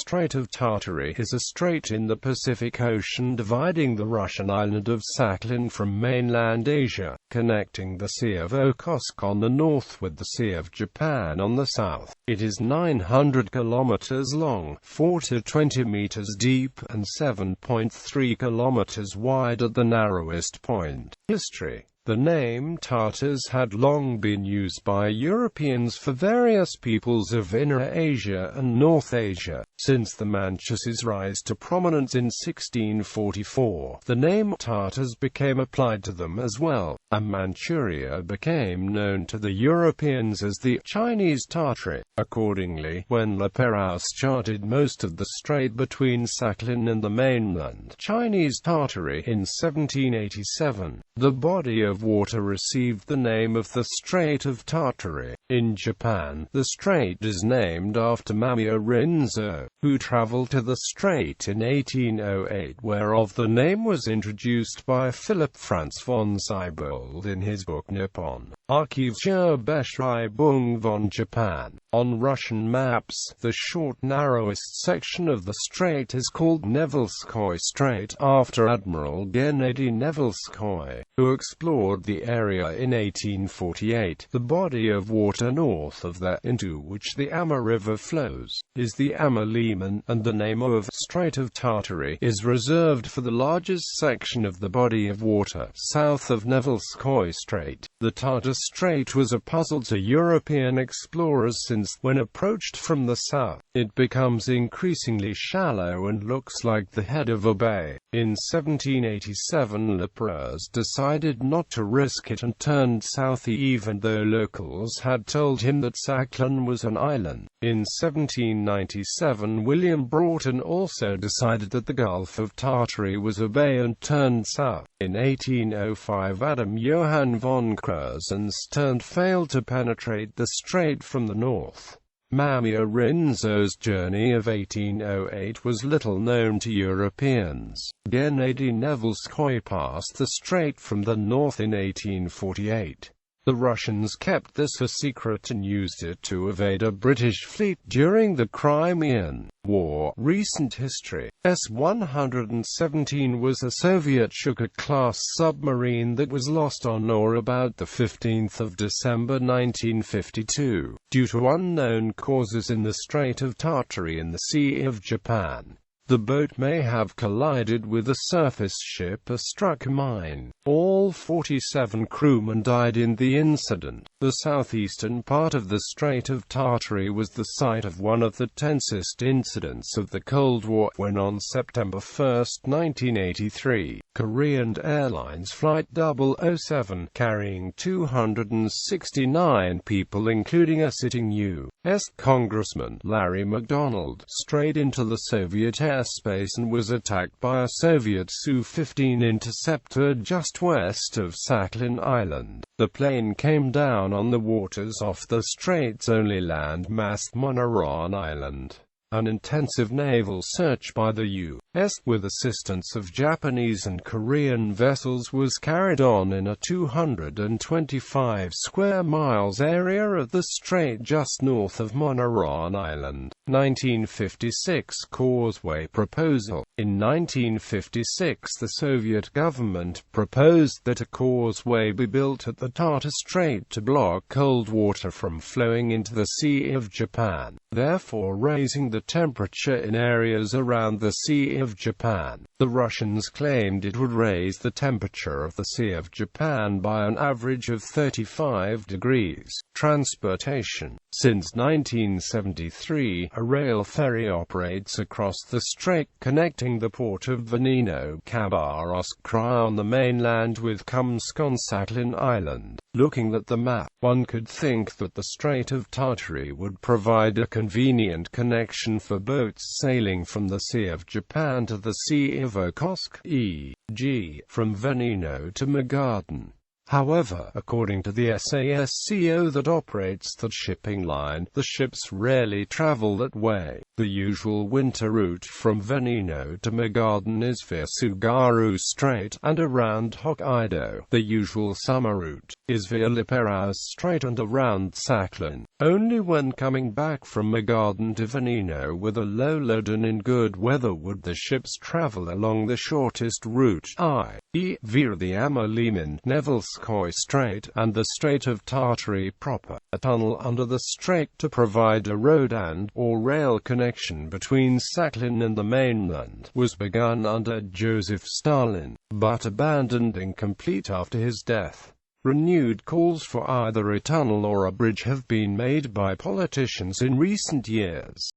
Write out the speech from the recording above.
Strait of Tartary is a strait in the Pacific Ocean dividing the Russian island of Sakhalin from mainland Asia, connecting the Sea of Okhotsk on the north with the Sea of Japan on the south. It is 900 kilometers long, 4 to 20 meters deep, and 7.3 kilometers wide at the narrowest point. History. The name Tartars had long been used by Europeans for various peoples of Inner Asia and North Asia. Since the Manchus' rise to prominence in 1644, the name Tartars became applied to them as well, and Manchuria became known to the Europeans as the Chinese Tartary. Accordingly, when Leperouse charted most of the strait between Sakhalin and the mainland Chinese Tartary in 1787, the body of water received the name of the Strait of Tartary. In Japan, the strait is named after Mamiya Rinzo, who traveled to the strait in 1808, whereof the name was introduced by Philip Franz von Siebold in his book Nippon Archivsure Beschreibung von Japan. On Russian maps, the short narrowest section of the strait is called Nevelskoye Strait, after Admiral Gennady Nevelskoye, who explored the area in 1848. The body of water north of that into which the Ama River flows is the Ama Liman, and the name of Strait of Tartary is reserved for the largest section of the body of water south of Nevelskoye Strait. The Tartar Strait was a puzzle to European explorers since, when approached from the south, it becomes increasingly shallow and looks like the head of a bay. In 1787, Leperouse decided not to risk it and turned south even though locals had told him that Sakhalin was an island. In 1797, William Broughton also decided that the Gulf of Tartary was a bay and turned south. In 1805, Adam Johann von Krusenstern failed to penetrate the strait from the north. Mamiya Rinzo's journey of 1808 was little known to Europeans. Gennady Nevelskoye passed the strait from the north in 1848. The Russians kept this a secret and used it to evade a British fleet during the Crimean War. Recent history. S-117 was a Soviet Shuka-class submarine that was lost on or about the 15th of December 1952, due to unknown causes in the Strait of Tartary in the Sea of Japan. The boat may have collided with a surface ship or struck a mine. All 47 crewmen died in the incident. The southeastern part of the Strait of Tartary was the site of one of the tensest incidents of the Cold War, when on September 1, 1983, Korean Airlines Flight 007, carrying 269 people including a sitting U.S. Congressman, Larry McDonald, strayed into the Soviet airspace and was attacked by a Soviet Su-15 interceptor just west of Sakhalin Island. The plane came down on the waters off the strait's only land-mass, Monaran Island. An intensive naval search by the U.S., with assistance of Japanese and Korean vessels, was carried on in a 225 square miles area of the strait just north of Monaran Island. 1956 Causeway Proposal. In 1956, the Soviet government proposed that a causeway be built at the Tartar Strait to block cold water from flowing into the Sea of Japan, therefore raising the temperature in areas around the Sea of Japan. The Russians claimed it would raise the temperature of the Sea of Japan by an average of 35 degrees. Transportation. Since 1973, a rail ferry operates across the strait, connecting the port of Venino-Khabarovsk on the mainland with Kumsk on Sakhalin Island. Looking at the map, one could think that the Strait of Tartary would provide a convenient connection for boats sailing from the Sea of Japan to the Sea of Okhotsk, e.g., from Venino to Magadan. However, according to the SASCO that operates the shipping line, the ships rarely travel that way. The usual winter route from Venino to Magadan is via Tsugaru Strait and around Hokkaido. The usual summer route is via Leperouse Strait and around Sakhalin. Only when coming back from Magadan to Vanino with a low load and in good weather would the ships travel along the shortest route, i.e. via the Amur-Liman, Nevelskoye Strait, and the Strait of Tartary proper. A tunnel under the strait to provide a road and/or rail connection between Sakhalin and the mainland was begun under Joseph Stalin, but abandoned incomplete after his death. Renewed calls for either a tunnel or a bridge have been made by politicians in recent years.